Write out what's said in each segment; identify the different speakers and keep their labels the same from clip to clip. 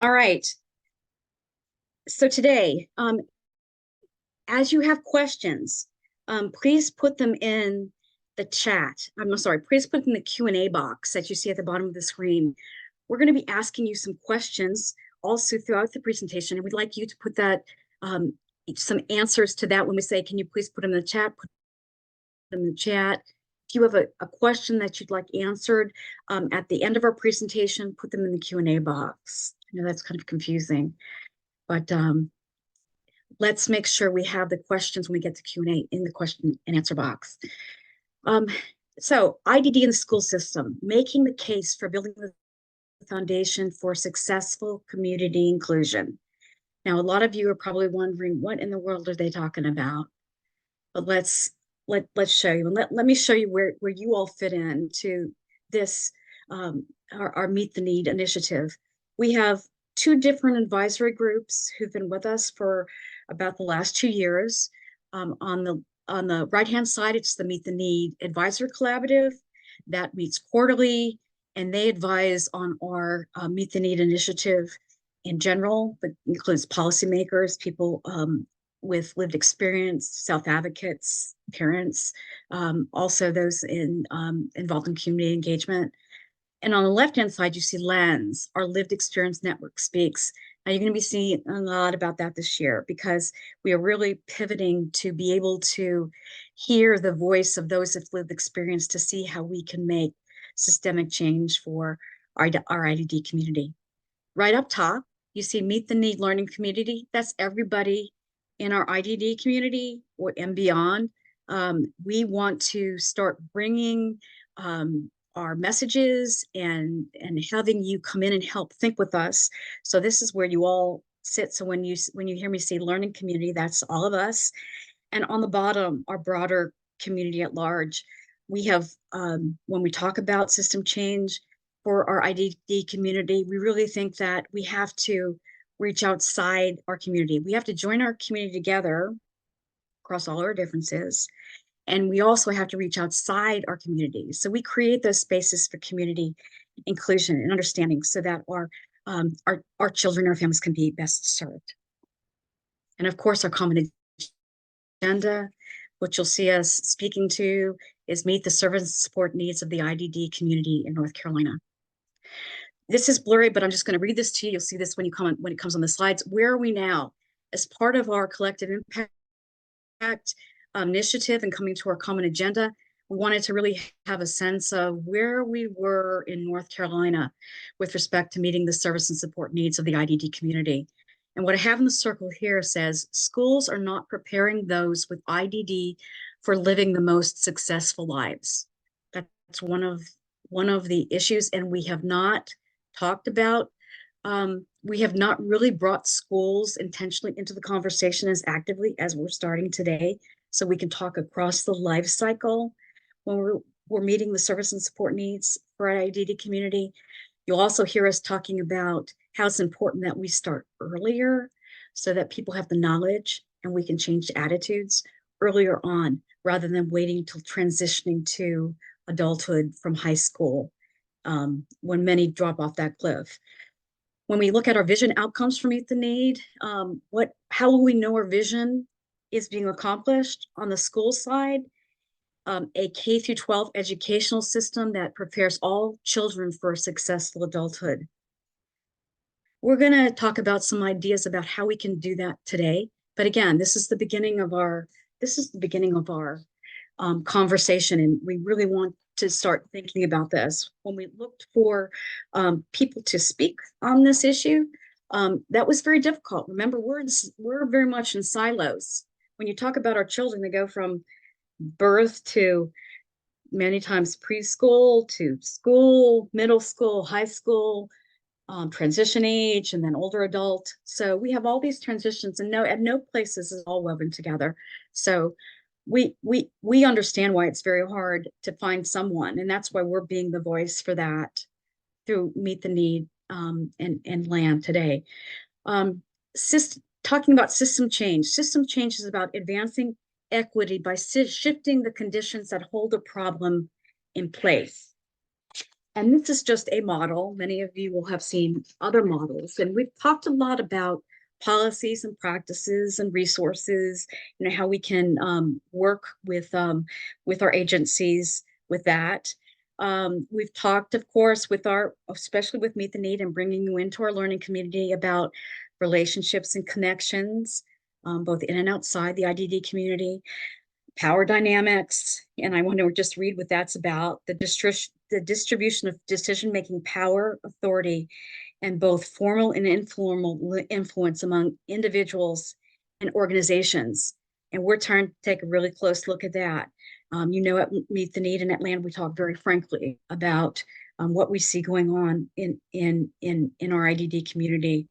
Speaker 1: All right. So today, as you have questions, please put them in the chat. I'm sorry, please put them in the Q&A box that you see at the bottom of the screen. We're going to be asking you some questions also throughout the presentation, and we'd like you to put that some answers to that when we say, can you please put them in the chat? Put them in the chat. If you have a question that you'd like answered at the end of our presentation, put them in the Q&A box. I know that's kind of confusing, but let's make sure we have the questions when we get to Q&A in the question and answer box. So IDD in the school system, making the case for building the foundation for successful community inclusion. Now, a lot of you are probably wondering, what in the world are they talking about? But let's show you, and let me show you where you all fit into this, our Meet the Need initiative. We have two different advisory groups who've been with us for about the last 2 years. On the right-hand side, it's the Meet the Need Advisory Collaborative that meets quarterly, and they advise on our Meet the Need initiative in general, but includes policymakers, people with lived experience, self-advocates, parents, also those involved in community engagement. And on the left-hand side, you see LENS, our Lived Experience Network Speaks. Now, you're going to be seeing a lot about that this year because we are really pivoting to be able to hear the voice of those with lived experience to see how we can make systemic change for our IDD community. Right up top, you see Meet the Need Learning Community. That's everybody in our IDD community and beyond. We want to start bringing our messages and having you come in and help think with us. So this is where you all sit. So when you hear me say learning community, that's all of us. And on the bottom, our broader community at large. We have, when we talk about system change for our IDD community, we really think that we have to reach outside our community. We have to join our community together across all our differences. And we also have to reach outside our community. So we create those spaces for community inclusion and understanding so that our children, our families can be best served. And of course, our common agenda, which you'll see us speaking to, is meet the service and support needs of the IDD community in North Carolina. This is blurry, but I'm just going to read this to you. You'll see this when it comes on the slides. Where are we now? As part of our collective impact initiative and coming to our common agenda, we wanted to really have a sense of where we were in North Carolina with respect to meeting the service and support needs of the IDD community. And what I have in the circle here says, schools are not preparing those with IDD for living the most successful lives. That's one of the issues, and we have not talked about, we have not really brought schools intentionally into the conversation as actively as we're starting today, so we can talk across the life cycle when we're meeting the service and support needs for our IDD community. You'll also hear us talking about how it's important that we start earlier so that people have the knowledge and we can change attitudes earlier on rather than waiting until transitioning to adulthood from high school, when many drop off that cliff. When we look at our vision outcomes for Meet the Need, how will we know our vision is being accomplished? On the school side, a K through 12 educational system that prepares all children for successful adulthood. We're going to talk about some ideas about how we can do that today. But again, this is the beginning of our conversation, and we really want to start thinking about this. When we looked for people to speak on this issue, that was very difficult. Remember, we're very much in silos. When you talk about our children, they go from birth to many times preschool to school, middle school, high school, transition age, and then older adult. So we have all these transitions, and at no place is it all woven together. So we understand why it's very hard to find someone, and that's why we're being the voice for that through Meet the Need and LAN today. Talking about system change. System change is about advancing equity by shifting the conditions that hold a problem in place. And this is just a model. Many of you will have seen other models, and we've talked a lot about policies and practices and resources, how we can work with our agencies with that. We've talked, of course, especially with Meet the Need and bringing you into our learning community about relationships and connections, both in and outside the IDD community, power dynamics, and I want to just read what that's about: the distribution of decision-making power, authority, and both formal and informal influence among individuals and organizations. And we're trying to take a really close look at that. At Meet the Need in Atlanta, we talk very frankly about what we see going on in our IDD community.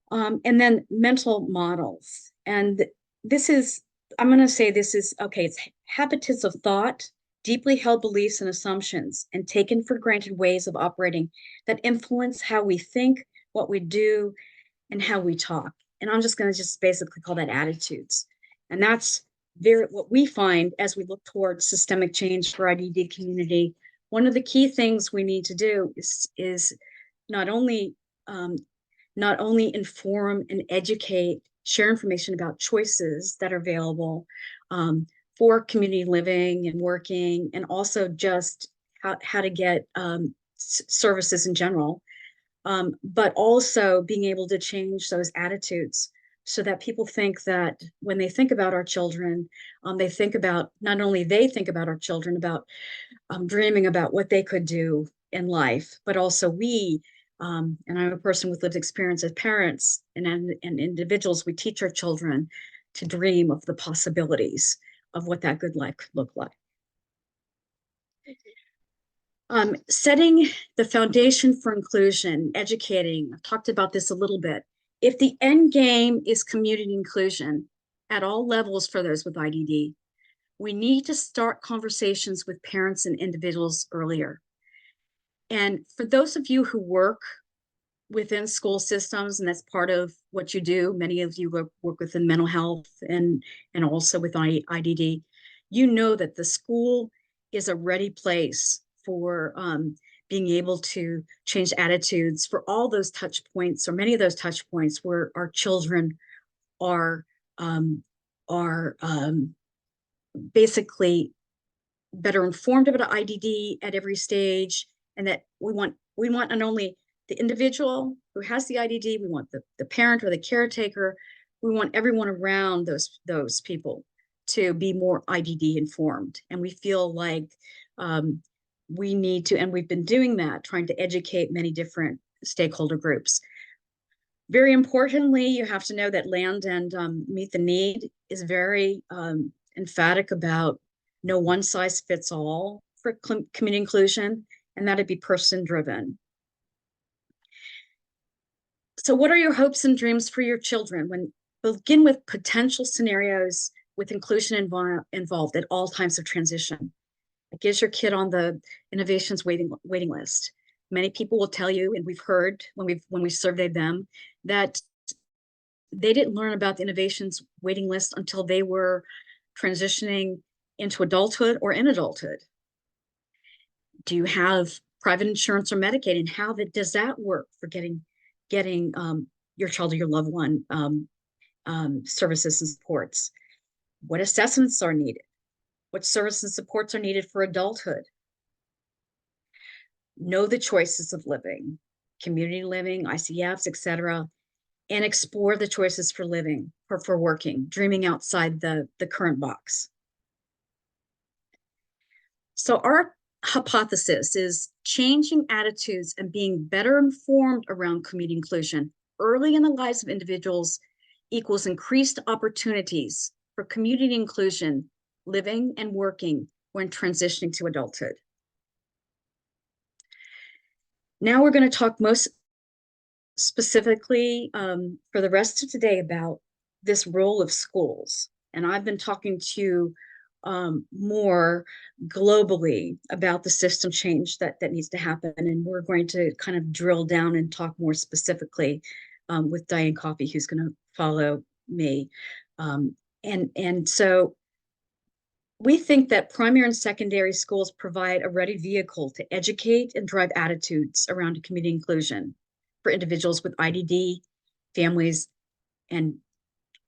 Speaker 1: And then mental models. And this is, I'm going to say this is, okay, it's habits of thought, deeply held beliefs and assumptions, and taken for granted ways of operating that influence how we think, what we do, and how we talk. And I'm just going to just basically call that attitudes. And that's what we find as we look towards systemic change for IDD community. One of the key things we need to do is not only inform and educate, share information about choices that are available for community living and working, and also just how to get services in general, but also being able to change those attitudes so that people think that when they think about our children, they think about, not only they think about our children, about dreaming about what they could do in life, but also we, and I'm a person with lived experience as parents and individuals, we teach our children to dream of the possibilities of what that good life could look like. Setting the foundation for inclusion, educating, I've talked about this a little bit. If the end game is community inclusion at all levels for those with IDD, we need to start conversations with parents and individuals earlier. And for those of you who work within school systems, and that's part of what you do, many of you work within mental health and also with IDD, you know that the school is a ready place for being able to change attitudes for all those touch points, or many of those touch points where our children are basically better informed about IDD at every stage, and that we want not only the individual who has the IDD, we want the parent or the caretaker, we want everyone around those people to be more IDD informed. And we feel like we need to, and we've been doing that, trying to educate many different stakeholder groups. Very importantly, you have to know that LAND and Meet the Need is very emphatic about no one size fits all for community inclusion, and that it'd be person driven. So what are your hopes and dreams for your children? When begin with potential scenarios with inclusion involved at all times of transition. It gives your kid on the innovations waiting list. Many people will tell you, and we've heard when we surveyed them, that they didn't learn about the innovations waiting list until they were transitioning into adulthood or in adulthood. Do you have private insurance or Medicaid, and how does that work for getting your child or your loved one services and supports? What assessments are needed? What services and supports are needed for adulthood? Know the choices of living, community living, ICFs, etc., and explore the choices for living, or for working, dreaming outside the current box. So our hypothesis is changing attitudes and being better informed around community inclusion early in the lives of individuals equals increased opportunities for community inclusion, living and working when transitioning to adulthood. Now we're going to talk most specifically for the rest of today about this role of schools. And I've been talking to more globally about the system change that needs to happen. And we're going to kind of drill down and talk more specifically with Diane Coffey, who's going to follow me. And so We think that primary and secondary schools provide a ready vehicle to educate and drive attitudes around community inclusion for individuals with IDD, families, and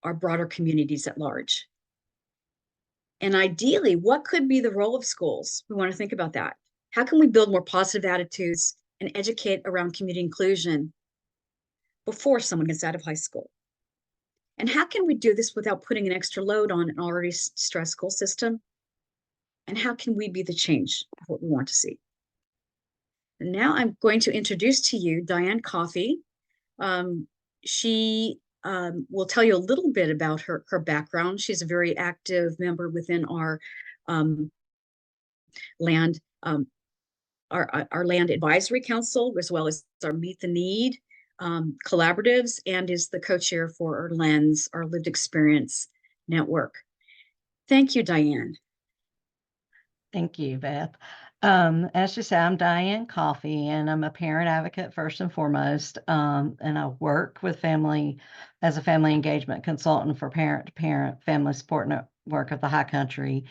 Speaker 1: our broader communities at large. And ideally, what could be the role of schools? We want to think about that. How can we build more positive attitudes and educate around community inclusion before someone gets out of high school? And how can we do this without putting an extra load on an already stressed school system? And how can we be the change of what we want to see? And now I'm going to introduce to you Diane Coffey. She will tell you a little bit about her background. She's a very active member within our um, land our land advisory council, as well as our Meet the Need collaboratives, and is the co-chair for our LENS, our Lived Experience Network. Thank you, Diane.
Speaker 2: Thank you, Beth. As you said, I'm Diane Coffey, and I'm a parent advocate first and foremost. And I work with as a family engagement consultant for Parent to Parent Family Support Network of the High Country,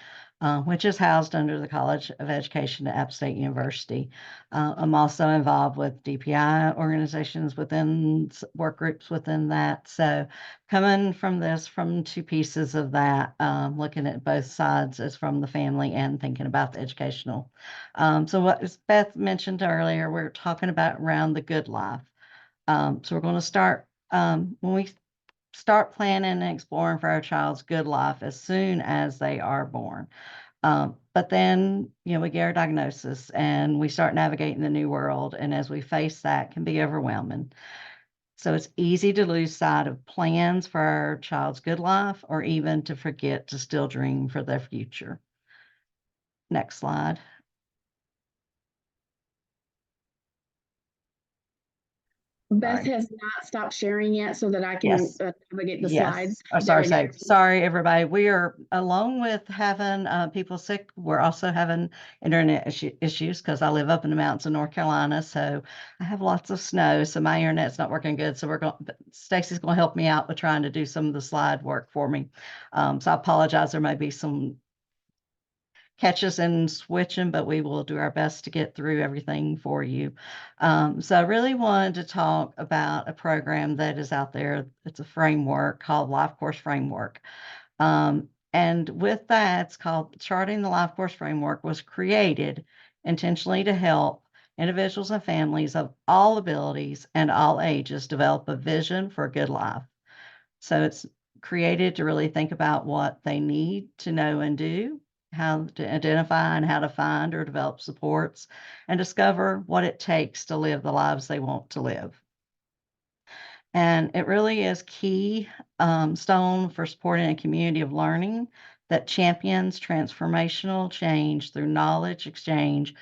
Speaker 2: which is housed under the College of Education at App State University. I'm also involved with DPI organizations within work groups within that. So coming from two pieces of that, looking at both sides as from the family and thinking about the educational. So what as Beth mentioned earlier, we're talking about around the good life. So we're going to start when we start planning and exploring for our child's good life as soon as they are born. But then, we get our diagnosis and we start navigating the new world. And as we face that, can be overwhelming. So it's easy to lose sight of plans for our child's good life, or even to forget to still dream for their future. Next slide.
Speaker 3: Beth has not stopped sharing yet so that I can
Speaker 2: Yes.
Speaker 3: navigate the
Speaker 2: Yes.
Speaker 3: slides.
Speaker 2: Oh, sorry, everybody. We are, along with having people sick, we're also having internet issues because I live up in the mountains of North Carolina. So I have lots of snow. So my internet's not working good. So Stacy's going to help me out with trying to do some of the slide work for me. So I apologize. There may be some catches and switching, but we will do our best to get through everything for you. So I really wanted to talk about a program that is out there. It's a framework called Life Course Framework. And with that, it's called Charting the Life Course Framework, was created intentionally to help individuals and families of all abilities and all ages develop a vision for a good life. So it's created to really think about what they need to know and do, how to identify and how to find or develop supports, and discover what it takes to live the lives they want to live. And it really is key stone for supporting a community of learning that champions transformational change through knowledge exchange,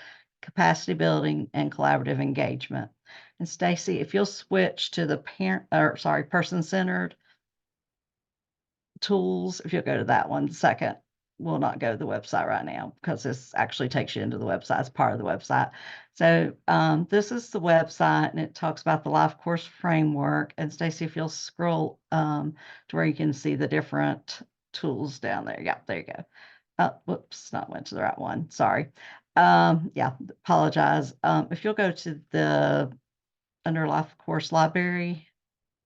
Speaker 2: capacity building, and collaborative engagement. And Stacy, if you'll switch to the person-centered tools, if you'll go to that one second. We'll not go to the website right now because this actually takes you into the website. It's part of the website. So this is the website, and it talks about the Life Course Framework. And Stacy, if you'll scroll to where you can see the different tools down there. Yeah, there you go. Whoops, not went to the right one. Sorry. Yeah, apologize. If you'll go to the under Life Course Library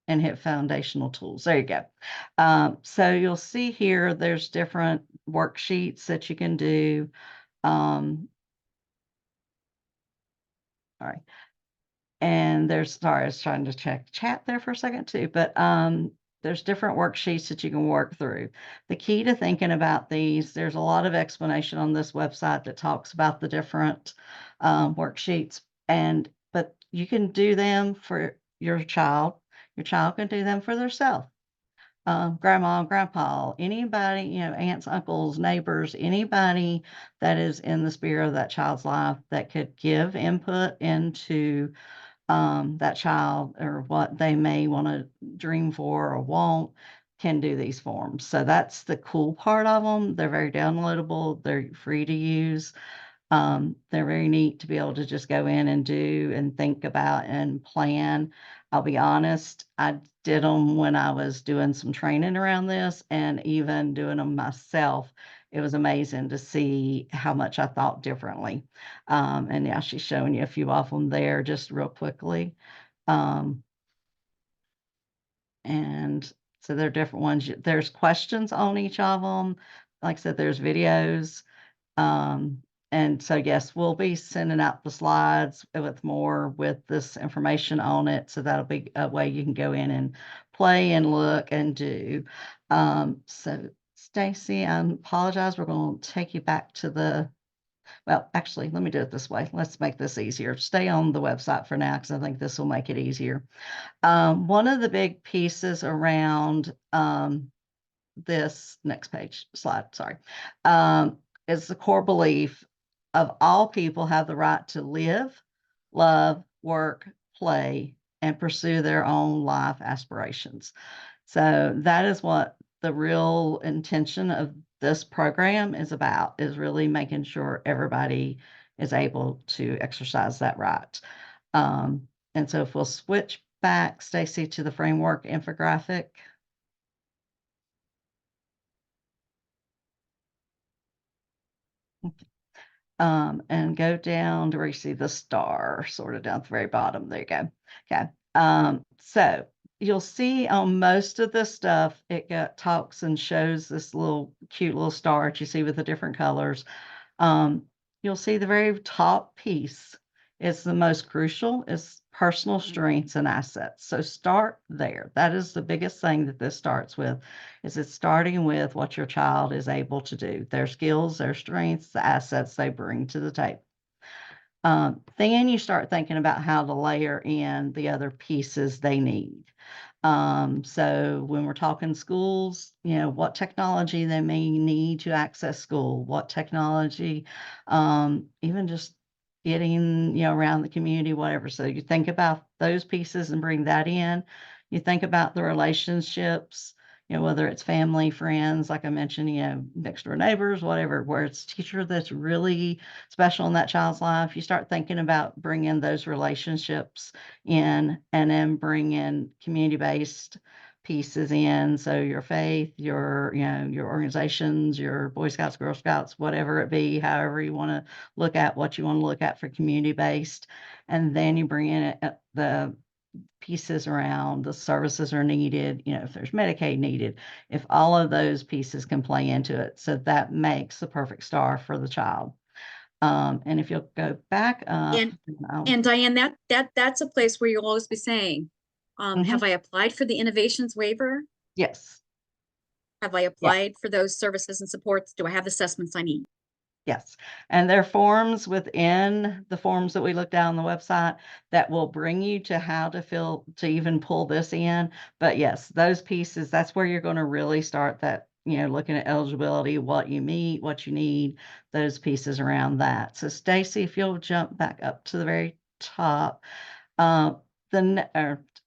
Speaker 2: and hit foundational tools. There you go. So you'll see here, there's different worksheets that you can do. All right. And sorry, I was trying to check chat there for a second too, but there's different worksheets that you can work through. The key to thinking about these, there's a lot of explanation on this website that talks about the different worksheets, but you can do them for your child. Your child can do them for themselves. Grandma, grandpa, anybody, aunts, uncles, neighbors, anybody that is in the spirit of that child's life that could give input into that child or what they may want to dream for or want, can do these forms. So that's the cool part of them. They're very downloadable. They're free to use. They're very neat to be able to just go in and do and think about and plan. I'll be honest, I did them when I was doing some training around this and even doing them myself. it was amazing to see how much I thought differently. And yeah, she's showing you a few of them there just real quickly. And so they're different ones. There's questions on each of them. Like I said, there's videos. And so, yes, we'll be sending out the slides with more with this information on it. So that'll be a way you can go in and play and look and do. So Stacy, I apologize. We're going to take you back to well, actually, let me do it this way. Let's make this easier. Stay on the website for now, because I think this will make it easier. One of the big pieces around this next page slide, sorry, is the core belief of all people have the right to live, love, work, play, and pursue their own life aspirations. So that is what the real intention of this program is about, is really making sure everybody is able to exercise that right. And so if we'll switch back, Stacy, to the framework infographic. And go down to where you see the star, sort of down at the very bottom. There you go. Okay. So you'll see on most of this stuff, it talks and shows this little cute little star that you see with the different colors. You'll see the very top piece is the most crucial, is personal strengths and assets. So start there. That is the biggest thing that this starts with, is it's starting with what your child is able to do, their skills, their strengths, the assets they bring to the table. Then you start thinking about how to layer in the other pieces they need. So when we're talking schools, what technology they may need to access school, what technology, even just getting, around the community, whatever. So you think about those pieces and bring that in. You think about the relationships, whether it's family, friends, like I mentioned, next door neighbors, whatever, where it's a teacher that's really special in that child's life. You start thinking about bringing those relationships in, and then bring in community-based pieces in. So your faith, your organizations, your Boy Scouts, Girl Scouts, whatever it be, however you want to look at what you want to look at for community-based. And then you bring in the pieces around the services are needed, if there's Medicaid needed, if all of those pieces can play into it. So that makes the perfect star for the child. And if you'll go back up.
Speaker 1: And Diane, that's a place where you'll always be saying, have I applied for the innovations waiver?
Speaker 2: Yes.
Speaker 1: Have I applied for those services and supports? Do I have the assessments I need?
Speaker 2: Yes. And there are forms within the forms that we looked at on the website that will bring you to how to even pull this in. But yes, those pieces, that's where you're going to really start that, looking at eligibility, what you meet, what you need, those pieces around that. So Stacy, if you'll jump back up to the very top,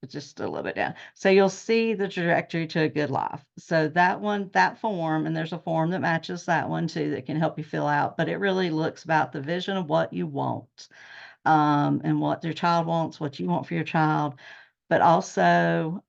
Speaker 2: just a little bit down. So you'll see the trajectory to a good life. So that form, and there's a form that matches that one too, that can help you fill out, but it really looks about the vision of what you want, and what your child wants, what you want for your child, but also,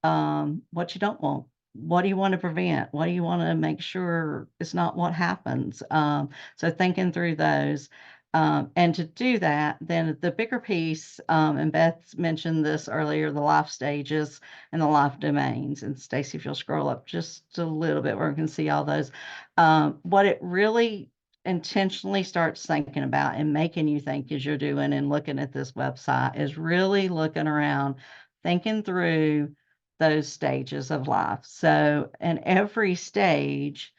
Speaker 2: what you don't want. What do you want to prevent? What do you want to make sure it's not what happens? So thinking through those. And to do that, then the bigger piece, and Beth mentioned this earlier, the life stages and the life domains. And Stacy, if you'll scroll up just a little bit where we can see all those, what it really intentionally starts thinking about and making you think as you're doing and looking at this website is really looking around, thinking through those stages of life. So in every stage,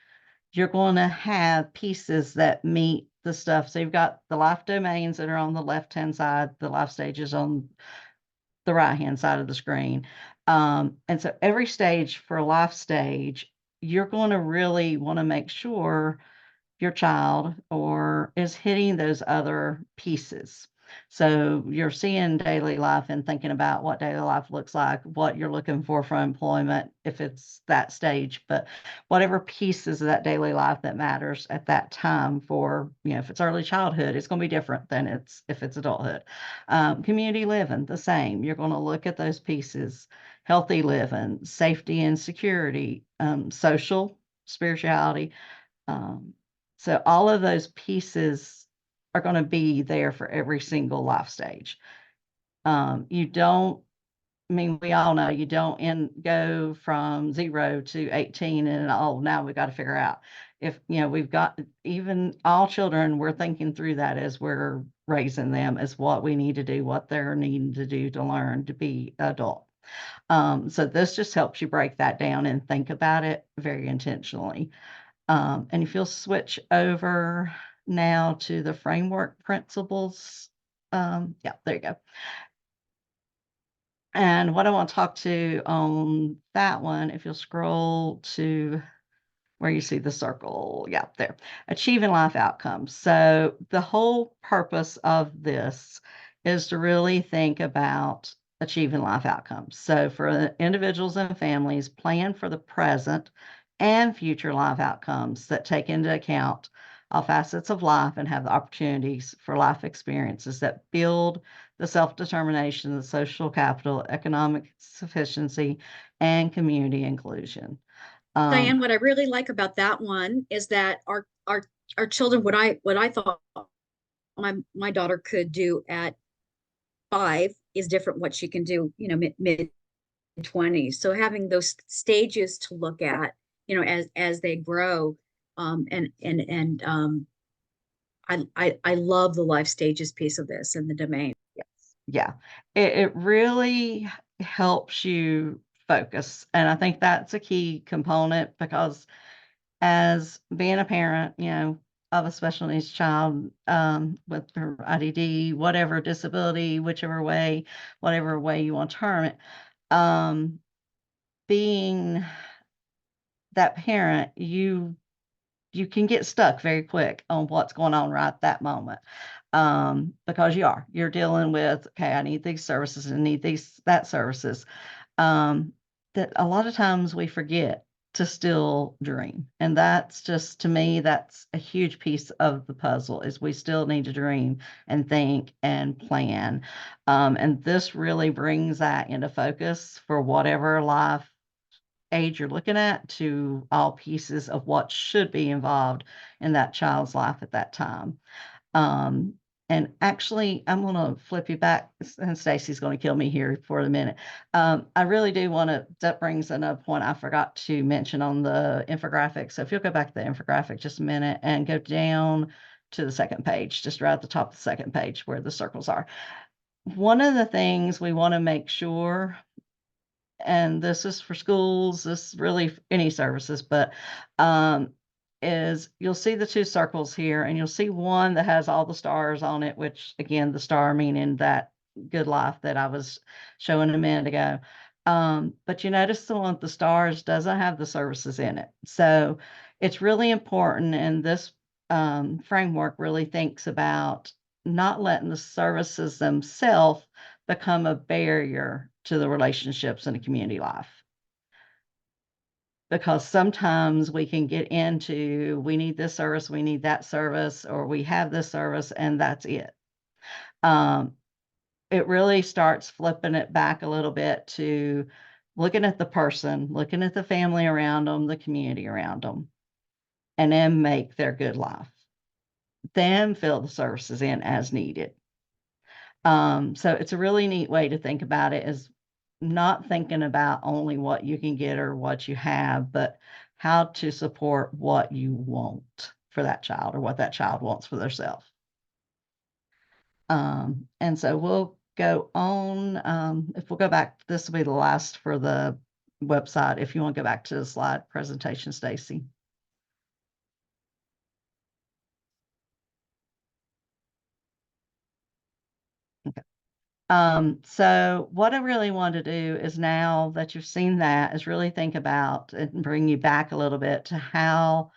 Speaker 2: you're going to have pieces that meet the stuff. So you've got the life domains that are on the left-hand side, the life stages on the right-hand side of the screen. And so every stage for a life stage, you're going to really want to make sure your child or is hitting those other pieces. So you're seeing daily life and thinking about what daily life looks like, what you're looking for from employment, if it's that stage, but whatever pieces of that daily life that matters at that time for, if it's early childhood, it's going to be different than if it's adulthood. Community living, the same. You're going to look at those pieces, healthy living, safety and security, social, spirituality, So all of those pieces are going to be there for every single life stage. You don't, I mean, we all know you don't go from 0 to 18 and, oh, now we got to figure out if, we've got, even all children, we're thinking through that as we're raising them, as what we need to do, what they're needing to do to learn to be adult. So this just helps you break that down and think about it very intentionally. And if you'll switch over now to the framework principles. Yeah, there you go. And what I want to talk to on that one, if you'll scroll to where you see the circle, yeah, there, achieving life outcomes. So the whole purpose of this is to really think about achieving life outcomes. So for individuals and families, plan for the present and future life outcomes that take into account all facets of life and have the opportunities for life experiences that build the self-determination, the social capital, economic sufficiency, and community inclusion.
Speaker 1: Diane, what I really like about that one is that our children, what I thought my daughter could do at 5 is different what she can do, mid 20s. So having those stages to look at, as they grow, and I love the life stages piece of this and the domain.
Speaker 2: Yeah, it really helps you focus. And I think that's a key component, because as being a parent, of a special needs child, with her IDD, whatever disability, whatever way you want to term it, being that parent, you can get stuck very quick on what's going on right that moment. Because you're dealing with, okay, I need these services and need that services. That a lot of times we forget to still dream. And that's just, to me, that's a huge piece of the puzzle, is we still need to dream and think and plan. And this really brings that into focus for whatever life age you're looking at, to all pieces of what should be involved in that child's life at that time. Um, and actually, I'm going to flip you back, and Stacy's going to kill me here for a minute. I really do want to, that brings another point I forgot to mention on the infographic. So if you'll go back to the infographic just a minute and go down to the second page, just right at the top of the second page where the circles are. One of the things we want to make sure, and this is for schools, this is really any services, but is you'll see the 2 circles here, and you'll see one that has all the stars on it, which, again, the star meaning that good life that I was showing a minute ago. But you notice the one with the stars doesn't have the services in it. So it's really important, and this framework really thinks about not letting the services themselves become a barrier to the relationships in a community life. Because sometimes we can get into, we need this service, we need that service, or we have this service, and that's it. It really starts flipping it back a little bit to looking at the person, looking at the family around them, the community around them, and then make their good life. Then fill the services in as needed. So it's a really neat way to think about it, is not thinking about only what you can get or what you have, but how to support what you want for that child, or what that child wants for themselves. And so we'll go on. If we'll go back, this will be the last for the website. If you want to go back to the slide presentation, Stacy. Okay. So what I really want to do is, now that you've seen that, is really think about and bring you back a little bit to how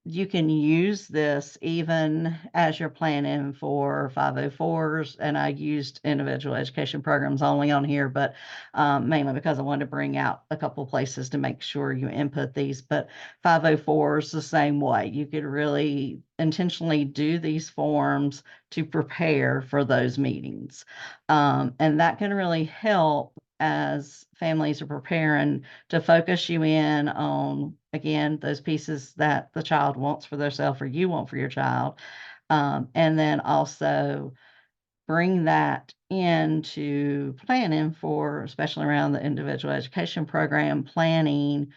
Speaker 2: you can use this even as you're planning for 504s. And I used individual education programs only on here, but mainly because I wanted to bring out a couple places to make sure you input these. But 504s the same way. You could really intentionally do these forms to prepare for those meetings. And that can really help as families are preparing to focus you in on again, those pieces that the child wants for themselves or you want for your child. And then also bring that into planning for, especially around the individual education program, planning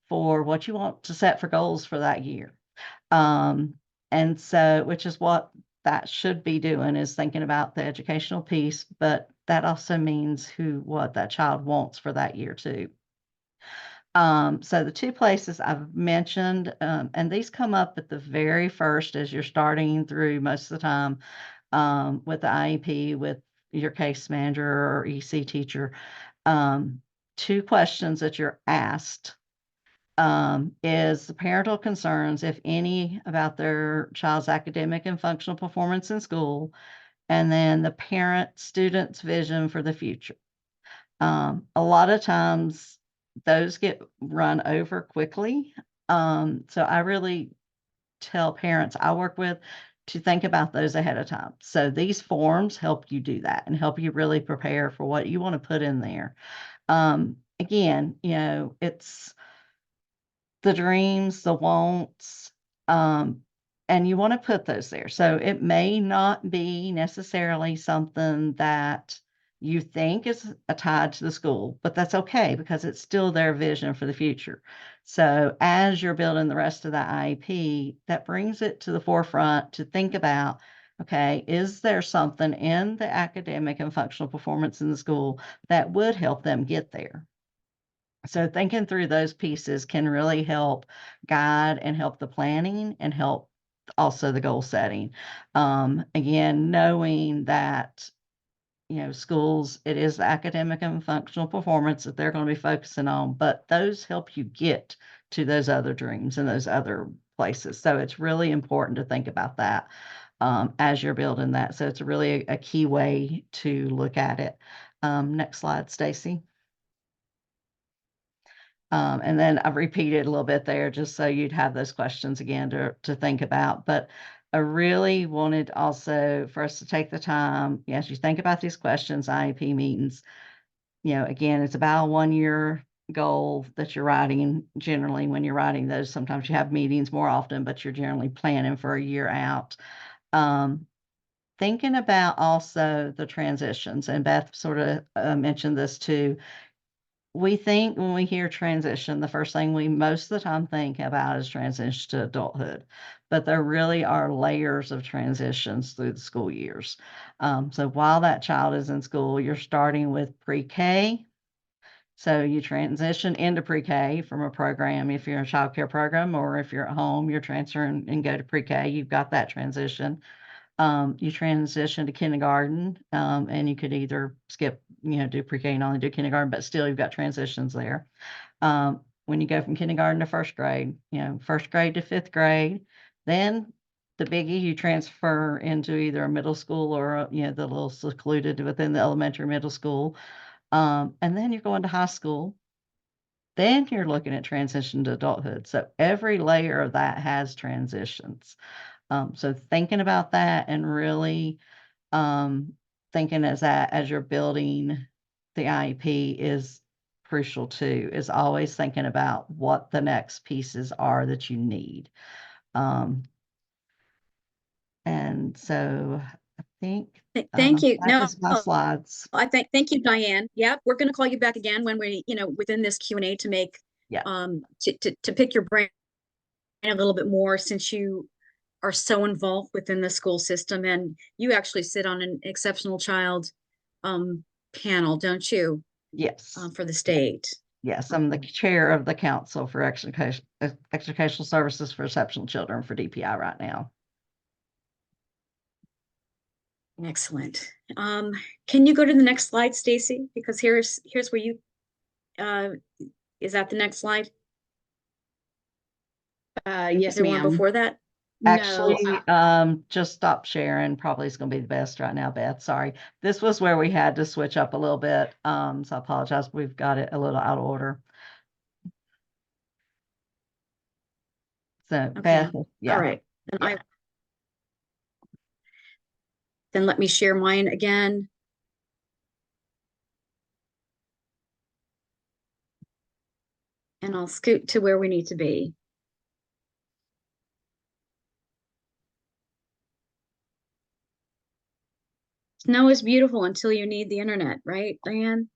Speaker 2: for what you want to set for goals for that year. And so, which is what that should be doing, is thinking about the educational piece, but that also means what that child wants for that year too. So the two places I've mentioned, and these come up at the very first as you're starting through most of the time, with the IEP, with your case manager or EC teacher. Two questions that you're asked, is the parental concerns, if any, about their child's academic and functional performance in school, and then the parent-student's vision for the future. A lot of times those get run over quickly. So I really tell parents I work with to think about those ahead of time. So these forms help you do that and help you really prepare for what you want to put in there. Again, it's the dreams, the wants, and you want to put those there. So it may not be necessarily something that you think is tied to the school, but that's okay because it's still their vision for the future. So as you're building the rest of that IEP, that brings it to the forefront to think about, okay, is there something in the academic and functional performance in the school that would help them get there? So thinking through those pieces can really help guide and help the planning and help also the goal setting. Again, knowing that, schools, it is the academic and functional performance that they're going to be focusing on, but those help you get to those other dreams and those other places. So it's really important to think about that, as you're building that. So it's really a key way to look at it. Next slide, Stacy. And then I've repeated a little bit there just so you'd have those questions again to think about. But I really wanted also for us to take the time, as you think about these questions, IEP meetings, again, it's about a 1-year goal that you're writing. Generally, when you're writing those, sometimes you have meetings more often, but you're generally planning for a year out. Thinking about also the transitions, and Beth sort of mentioned this too. We think when we hear transition, the first thing we most of the time think about is transition to adulthood, but there really are layers of transitions through the school years. So while that child is in school, you're starting with pre-K. So you transition into pre-K from a program. If you're in a child care program, or if you're at home, you're transferring and go to pre-K, you've got that transition. You transition to kindergarten, and you could either skip, do pre-K and only do kindergarten, but still you've got transitions there. When you go from kindergarten to first grade, first grade to fifth grade, then the biggie, you transfer into either a middle school or, the little secluded within the elementary middle school. And then you're going to high school. Then you're looking at transition to adulthood. So every layer of that has transitions. So thinking about that and really thinking as you're building the IEP is crucial too, is always thinking about what the next pieces are that you need. And so I think
Speaker 1: Thank you.
Speaker 2: that
Speaker 1: No,
Speaker 2: is my slides.
Speaker 1: thank you, Diane. Yeah, we're going to call you back again when we, within this Q&A to make,
Speaker 2: Yeah.
Speaker 1: To pick your brain a little bit more, since you are so involved within the school system, and you actually sit on an exceptional child panel, don't you,
Speaker 2: Yes.
Speaker 1: for the state?
Speaker 2: Yes, I'm the chair of the Council for Educational Services for Exceptional Children for DPI right now.
Speaker 1: Excellent. Can you go to the next slide, Stacy? Because here's where you, is that the next slide? Is
Speaker 3: Yes,
Speaker 1: there one
Speaker 3: ma'am.
Speaker 1: before that?
Speaker 2: Actually,
Speaker 3: No,
Speaker 2: just stop sharing. Probably is going to be the best right now, Beth. Sorry. This was where we had to switch up a little bit. So I apologize. We've got it a little out of order. So
Speaker 1: Okay.
Speaker 2: Beth, yeah.
Speaker 1: All right.
Speaker 2: Yeah.
Speaker 1: Then let me share mine again. And I'll scoot to where we need to be. Snow is beautiful until you need the internet, right, Diane?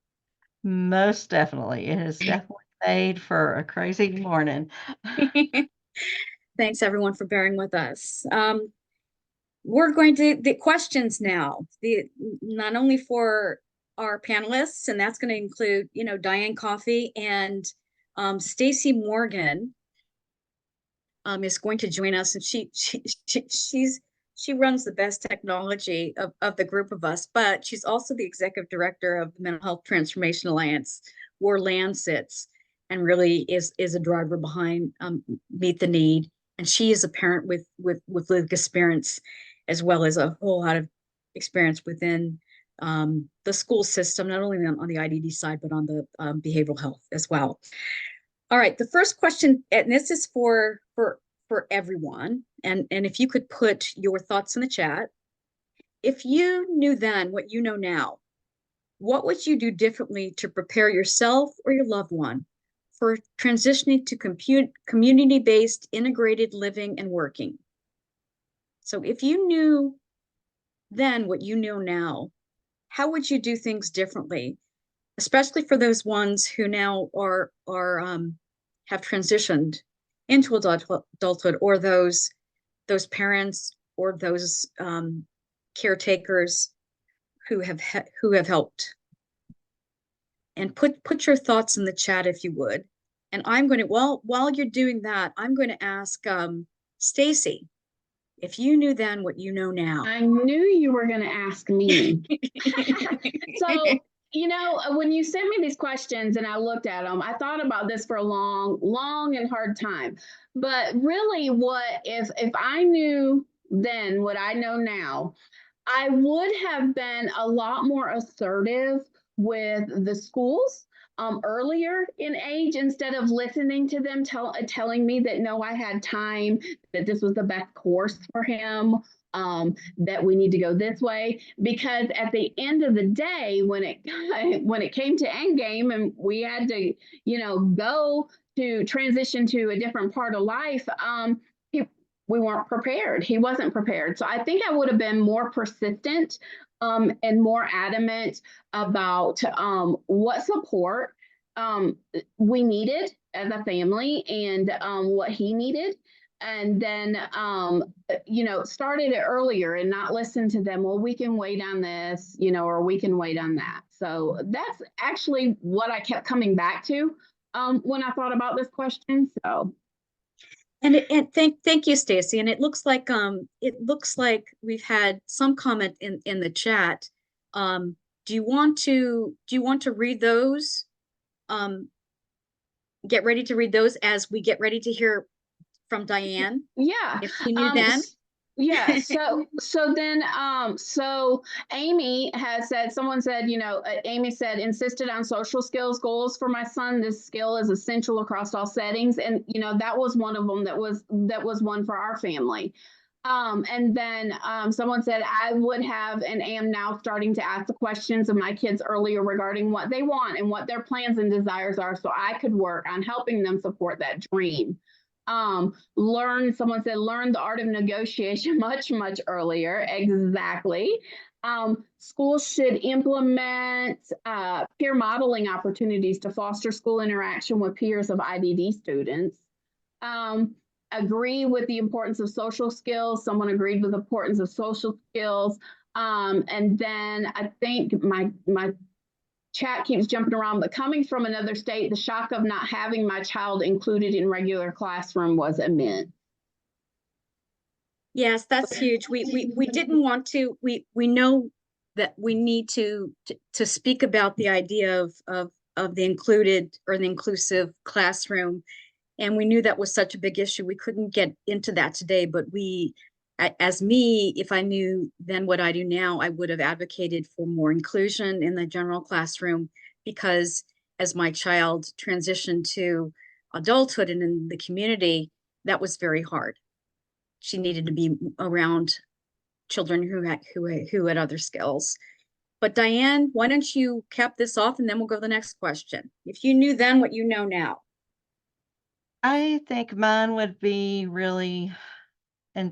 Speaker 2: Most definitely. It is definitely made for a crazy morning.
Speaker 1: Thanks everyone for bearing with us. We're going to the questions now. Not only for our panelists, and that's going to include, Diane Coffey and Stacy Morgan is going to join us, and she runs the best technology of the group of us, but she's also the executive director of the Mental Health Transformation Alliance, where LAN sits, and really is a driver behind Meet the Need. And she is a parent with lived experience, as well as a whole lot of experience within the school system, not only on the IDD side, but on the behavioral health as well. All right, the first question, and this is for everyone, and if you could put your thoughts in the chat. If you knew then what you know now, what would you do differently to prepare yourself or your loved one for transitioning to community-based integrated living and working? So if you knew then what you know now, how would you do things differently, especially for those ones who now are have transitioned into adulthood, or those parents or those caretakers who have helped? And put your thoughts in the chat if you would. And I'm going to, while you're doing that, I'm going to ask Stacy, if you knew then what you know now.
Speaker 3: I knew you were going to ask me. So, when you sent me these questions and I looked at them, I thought about this for a long and hard time. But really, if I knew then what I know now, I would have been a lot more assertive with the schools earlier in age, instead of listening to them telling me that no, I had time, that this was the best course for him, that we need to go this way. Because at the end of the day, when it came to end game and we had to, go to transition to a different part of life, we weren't prepared. He wasn't prepared. So I think I would have been more persistent and more adamant about what support we needed as a family, and what he needed. And then, started it earlier and not listen to them. Well, we can wait on this, or we can wait on that. So that's actually what I kept coming back to when I thought about this question. So.
Speaker 1: And thank you, Stacy. And it looks like we've had some comment in the chat. Do you want to read those? Get ready to read those as we get ready to hear from Diane.
Speaker 3: Yeah.
Speaker 1: If you knew then.
Speaker 3: Yeah. So Amy has said, someone said, Amy said, insisted on social skills goals for my son. This skill is essential across all settings. And, that was one of them that was one for our family. And then someone said, I would have and am now starting to ask the questions of my kids earlier regarding what they want and what their plans and desires are, so I could work on helping them support that dream. Someone said, learn the art of negotiation much earlier. Exactly. Schools should implement peer modeling opportunities to foster school interaction with peers of IDD students. Agree with the importance of social skills. Someone agreed with the importance of social skills. And then I think my chat keeps jumping around, but coming from another state, the shock of not having my child included in regular classroom was immense.
Speaker 1: Yes, that's huge. We didn't want to, we know that we need to speak about the idea of the included or the inclusive classroom. And we knew that was such a big issue. We couldn't get into that today, but if I knew then what I do now, I would have advocated for more inclusion in the general classroom, because as my child transitioned to adulthood and in the community, that was very hard. She needed to be around children who had other skills. But Diane, why don't you cap this off, and then we'll go to the next question. If you knew then what you know now.
Speaker 2: I think mine would be really, and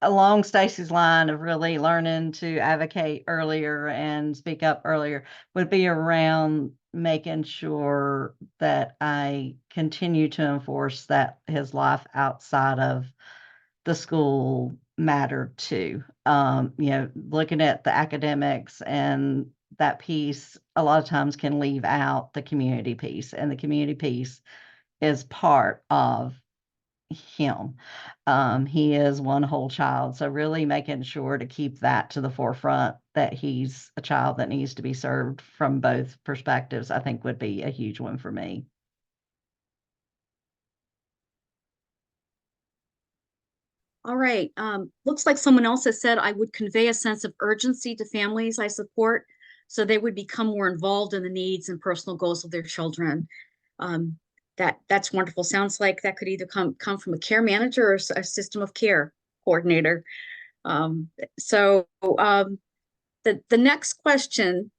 Speaker 2: along Stacy's line of really learning to advocate earlier and speak up earlier, would be around making sure that I continue to enforce that his life outside of the school mattered too. Looking at the academics and that piece a lot of times can leave out the community piece, and the community piece is part of him. He is one whole child. So really making sure to keep that to the forefront, that he's a child that needs to be served from both perspectives, I think would be a huge one for me.
Speaker 1: All right. Looks like someone else has said I would convey a sense of urgency to families I support so they would become more involved in the needs and personal goals of their children. That's wonderful. Sounds like that could either come from a care manager or a system of care coordinator. So the next question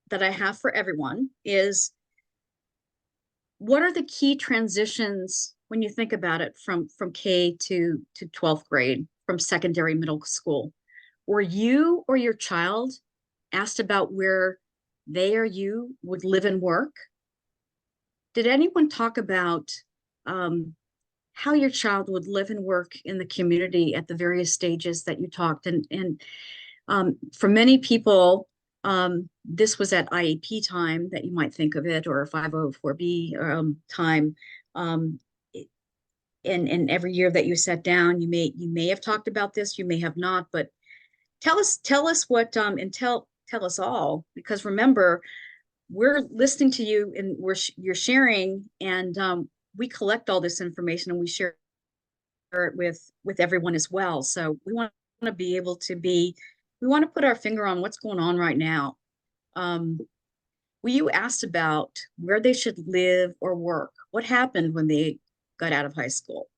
Speaker 1: that I have for everyone is, what are the key transitions when you think about it from K to 12th grade, from secondary middle school? Were you or your child asked about where they or you would live and work? Did anyone talk about how your child would live and work in the community at the various stages that you talked? And for many people, this was at IEP time that you might think of it, or 504B time. And every year that you sat down, you may have talked about this, you may have not, but tell us what and tell us all, because remember, we're listening to you and you're sharing, and we collect all this information and we share it with everyone as well. So we want to be able to we want to put our finger on what's going on right now. Were you asked about where they should live or work? What happened when they got out of high school?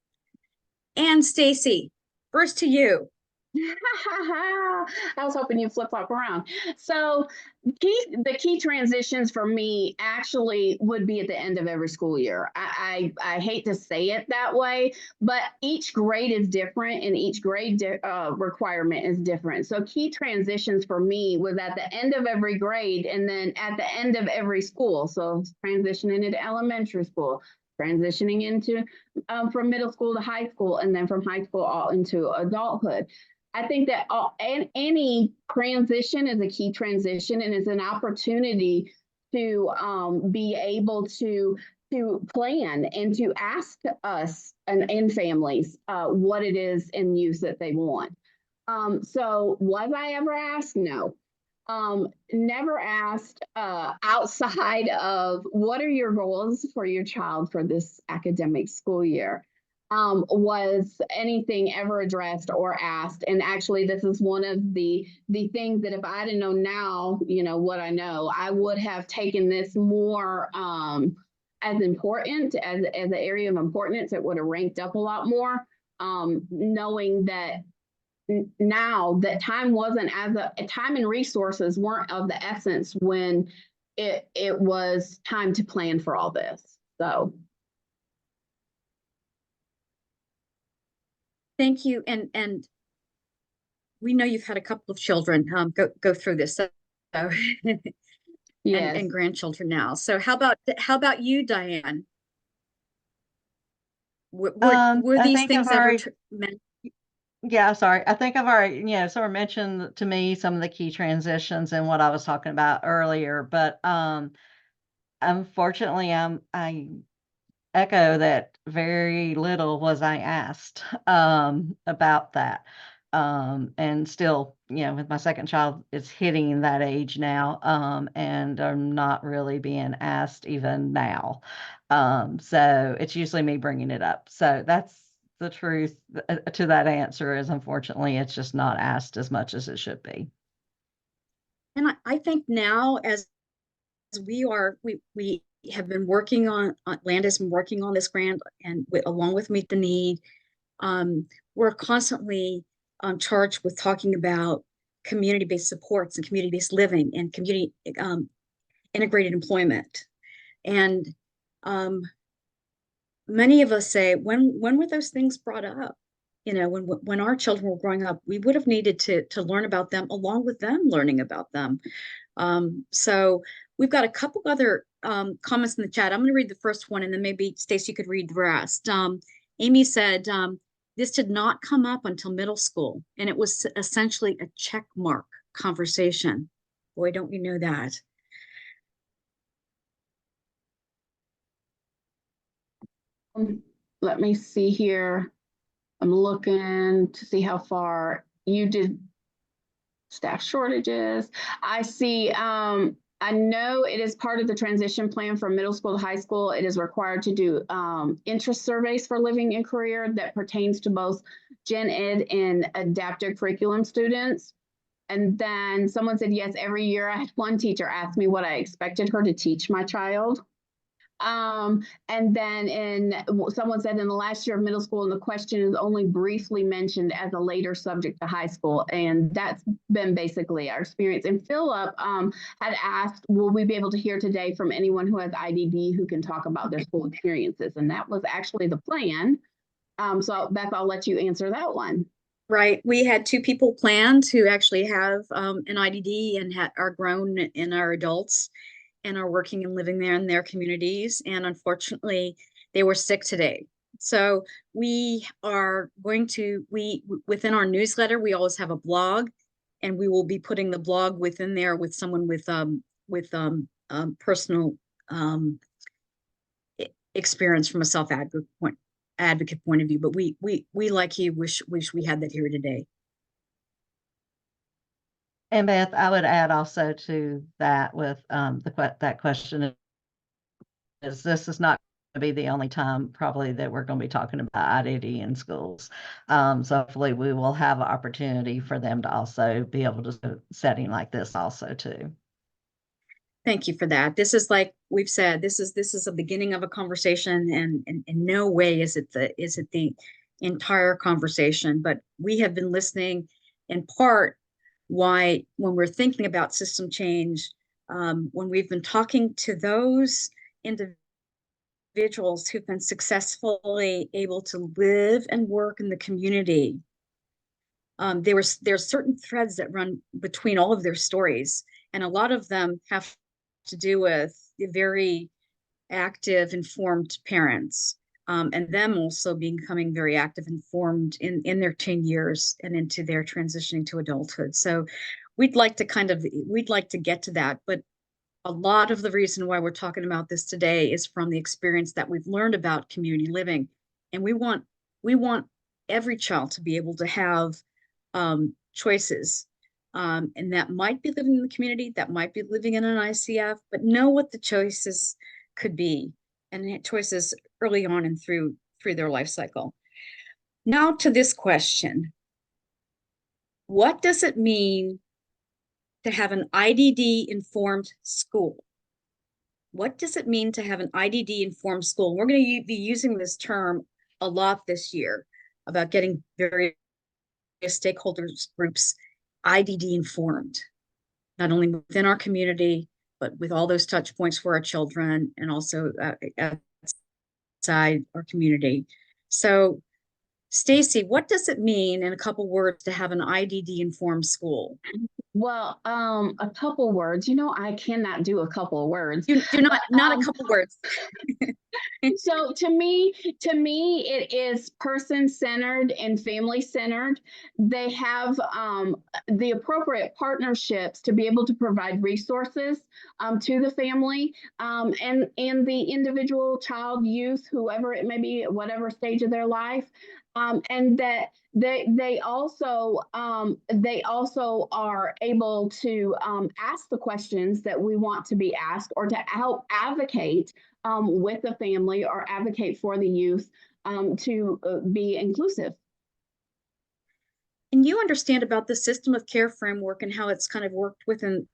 Speaker 1: And Stacy, first to you.
Speaker 3: I was hoping you'd flip flop around. So the key transitions for me actually would be at the end of every school year. I hate to say it that way, but each grade is different and each grade requirement is different. So key transitions for me was at the end of every grade and then at the end of every school. So transitioning into elementary school, transitioning into from middle school to high school, and then from high school all into adulthood. I think that any transition is a key transition and is an opportunity to be able to plan and to ask us and families what it is in use that they want. So was I ever asked? No. Never asked outside of what are your goals for your child for this academic school year. Was anything ever addressed or asked? And actually, this is one of the things that if I didn't know now, what I know, I would have taken this more as important, as an area of importance. It would have ranked up a lot more, knowing that now that time wasn't time and resources weren't of the essence when it was time to plan for all this. So.
Speaker 1: Thank you. And we know you've had a couple of children go through this. So
Speaker 3: Yes.
Speaker 1: and grandchildren now. So how about you, Diane? Were these things ever meant?
Speaker 2: Yeah, sorry. I think I've already, sort of mentioned to me some of the key transitions and what I was talking about earlier, but unfortunately, I echo that very little was I asked about that. And still, with my second child, it's hitting that age now, and I'm not really being asked even now. So it's usually me bringing it up. So that's the truth to that answer, is unfortunately, it's just not asked as much as it should be.
Speaker 1: And I think now, as we have been working on, Land has been working on this grant, and along with Meet the Need, we're constantly charged with talking about community-based supports and community-based living and community integrated employment. And many of us say, when were those things brought up? You know, when our children were growing up, we would have needed to learn about them along with them learning about them. So we've got a couple other comments in the chat. I'm going to read the first one, and then maybe Stacy could read the rest. Amy said, this did not come up until middle school, and it was essentially a check mark conversation. Boy, don't we know that.
Speaker 3: Let me see here. I'm looking to see how far you did staff shortages. I see, I know it is part of the transition plan from middle school to high school. It is required to do interest surveys for living and career that pertains to both gen ed and adaptive curriculum students. And then someone said, yes, every year I had one teacher ask me what I expected her to teach my child. And then someone said in the last year of middle school, and the question is only briefly mentioned as a later subject to high school. And that's been basically our experience. And Philip had asked, will we be able to hear today from anyone who has IDD who can talk about their school experiences? And that was actually the plan. So Beth, I'll let you answer that one.
Speaker 1: Right. We had 2 people planned who actually have an IDD and are grown in our adults and are working and living there in their communities. And unfortunately, they were sick today. So we are going to, within our newsletter, we always have a blog, and we will be putting the blog within there with someone with personal experience from a advocate point of view. But we like you wish we had that here today.
Speaker 2: And Beth, I would add also to that with that question is this is not going to be the only time probably that we're going to be talking about IDD in schools. So hopefully we will have an opportunity for them to also be able to setting like this also too.
Speaker 1: Thank you for that. This is, like we've said, this is a beginning of a conversation, and in no way is it the entire conversation, but we have been listening in part why, when we're thinking about system change, when we've been talking to those individuals who've been successfully able to live and work in the community, there's certain threads that run between all of their stories, and a lot of them have to do with the very active, informed parents, and them also becoming very active, informed in their teen years and into their transitioning to adulthood. So we'd like to get to that, but a lot of the reason why we're talking about this today is from the experience that we've learned about community living, and we want every child to be able to have choices. And that might be living in the community, that might be living in an ICF, but know what the choices could be, and choices early on and through their life cycle. Now to this question: what does it mean to have an IDD informed school? What does it mean to have an IDD informed school? We're going to be using this term a lot this year about getting various stakeholders groups IDD informed, not only within our community, but with all those touch points for our children, and also outside our community. So, Stacy, what does it mean in a couple words to have an IDD informed school?
Speaker 3: Well, a couple words. You know, I cannot do a couple words.
Speaker 1: You do not a couple words.
Speaker 3: So to me, it is person-centered and family-centered. They have the appropriate partnerships to be able to provide resources to the family and the individual child, youth, whoever it may be, at whatever stage of their life. And that they also are able to ask the questions that we want to be asked, or to help advocate with the family, or advocate for the youth to be inclusive.
Speaker 1: And you understand about the system of care framework and how it's kind of worked within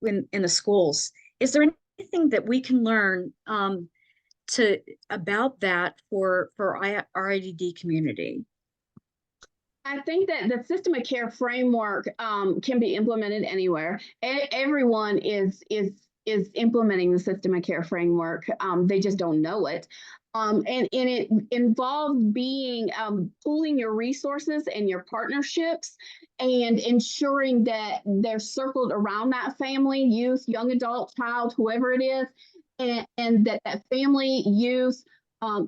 Speaker 1: in the schools. Is there anything that we can learn about that for our IDD community?
Speaker 3: I think that the system of care framework can be implemented anywhere. Everyone is is implementing the system of care framework. They just don't know it. And it involves being pooling your resources and your partnerships and ensuring that they're circled around that family, youth, young adult, child, whoever it is, and that family, youth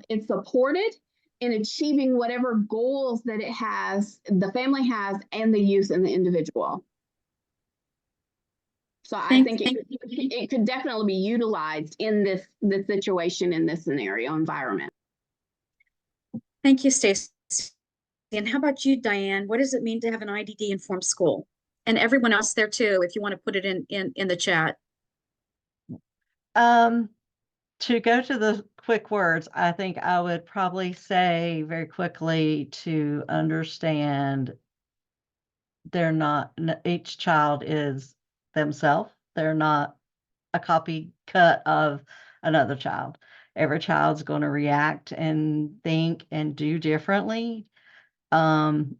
Speaker 3: is supported in achieving whatever goals that it has, the family has, and the youth and the individual. So I think it could definitely be utilized in this situation, in this scenario environment.
Speaker 1: Thank you, Stacy. And how about you, Diane? What does it mean to have an IDD informed school? And everyone else there too, if you want to put it in the chat.
Speaker 2: To go to the quick words, I think I would probably say very quickly to understand they're not, each child is themselves. They're not a copy cut of another child. Every child's going to react and think and do differently. And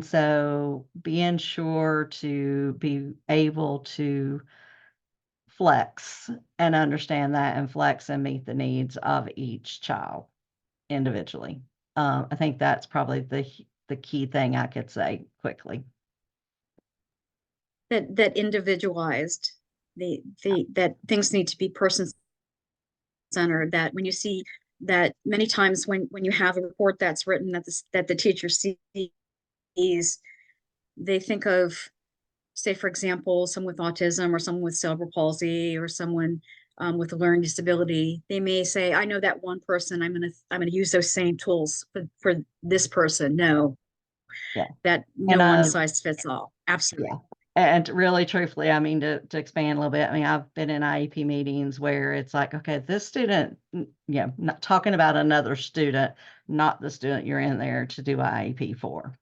Speaker 2: so being sure to be able to flex and understand that and flex and meet the needs of each child individually. I think that's probably the key thing I could say quickly.
Speaker 1: That individualized, that things need to be person-centered, that when you see that many times when you have a report that's written that the teacher sees, they think of, say, for example, someone with autism or someone with cerebral palsy or someone with a learning disability. They may say, I know that one person, I'm gonna use those same tools for this person. No,
Speaker 2: Yeah.
Speaker 1: that no one size fits all. Absolutely.
Speaker 2: Yeah. And really, truthfully, I mean, to expand a little bit, I mean, I've been in IEP meetings where it's like, okay, this student, not talking about another student, not the student you're in there to do IEP for.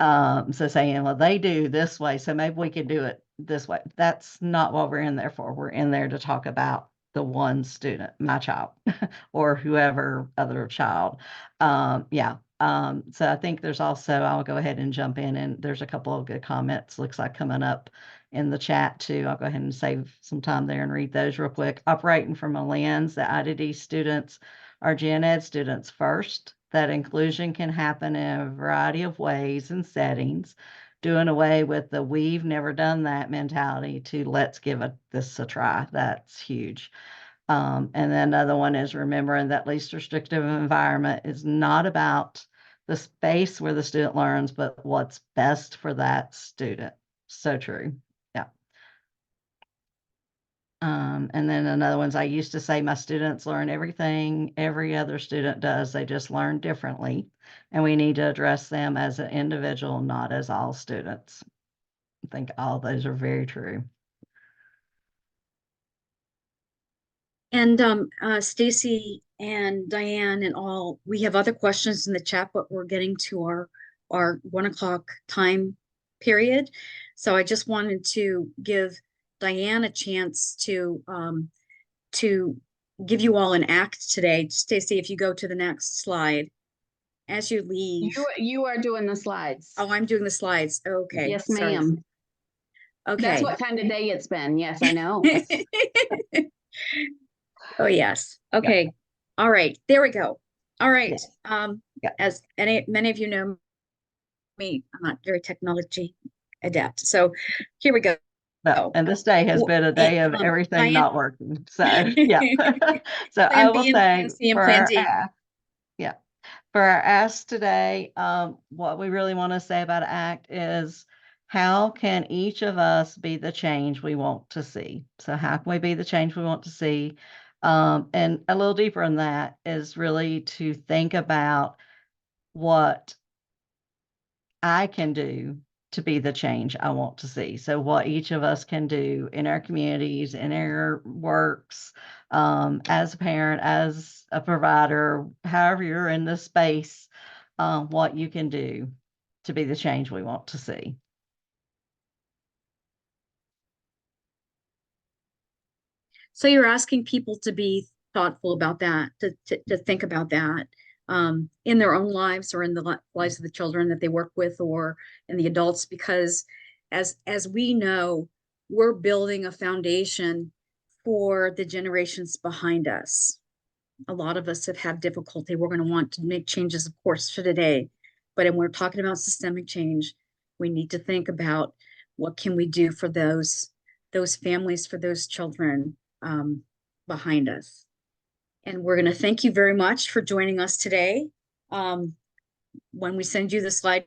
Speaker 2: So saying, well, they do this way, so maybe we could do it this way. That's not what we're in there for. We're in there to talk about the one student, my child, or whoever other child. So I think there's also, I'll go ahead and jump in, and there's a couple of good comments, looks like coming up in the chat too. I'll go ahead and save some time there and read those real quick. Operating from a lens that IDD students are gen ed students first, that inclusion can happen in a variety of ways and settings, doing away with the we've never done that mentality to let's give this a try. That's huge. And then another one is remembering that least restrictive environment is not about the space where the student learns, but what's best for that student. So true. Yeah. And then another one's, I used to say my students learn everything every other student does. They just learn differently. And we need to address them as an individual, not as all students. I think all those are very true.
Speaker 1: And Stacy and Diane and all, we have other questions in the chat, but we're getting to our 1 o'clock time period. So I just wanted to give Diane a chance to give you all an act today. Stacy, if you go to the next slide, as you leave.
Speaker 3: You are doing the slides.
Speaker 1: Oh, I'm doing the slides. Okay.
Speaker 3: Yes, ma'am.
Speaker 1: Okay.
Speaker 3: That's what kind of day it's been. Yes, I know.
Speaker 1: Oh, yes. Okay. Yeah. All right. There we go. All right.
Speaker 2: Yeah.
Speaker 1: As many of you know me, I'm not very technology adept. So here we go.
Speaker 2: No, and this day has been a day of everything not working. So yeah. So I will say for our ask today, what we really want to say about ACT is how can each of us be the change we want to see? So how can we be the change we want to see? And a little deeper in that is really to think about what I can do to be the change I want to see. So what each of us can do in our communities, in our works, as a parent, as a provider, however you're in this space, what you can do to be the change we want to see.
Speaker 1: So you're asking people to be thoughtful about that, to think about that in their own lives or in the lives of the children that they work with or in the adults, because as we know, we're building a foundation for the generations behind us. A lot of us have had difficulty. We're going to want to make changes, of course, for today. But when we're talking about systemic change, we need to think about what can we do for those families, for those children behind us. And we're going to thank you very much for joining us today. When we send you the slide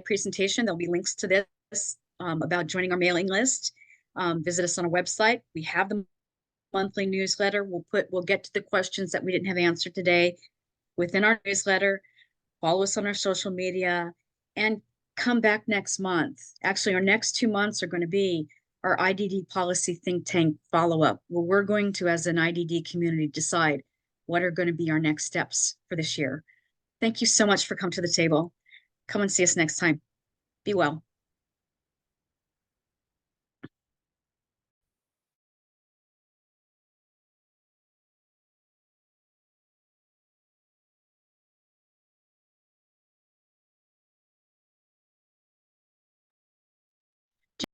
Speaker 1: presentation, there'll be links to this about joining our mailing list. Visit us on our website. We have the monthly newsletter. We'll get to the questions that we didn't have answered today within our newsletter. Follow us on our social media and come back next month. Actually, our next 2 months are going to be our IDD policy think tank follow-up, where we're going to, as an IDD community, decide what are going to be our next steps for this year. Thank you so much for coming to the table. Come and see us next time. Be well.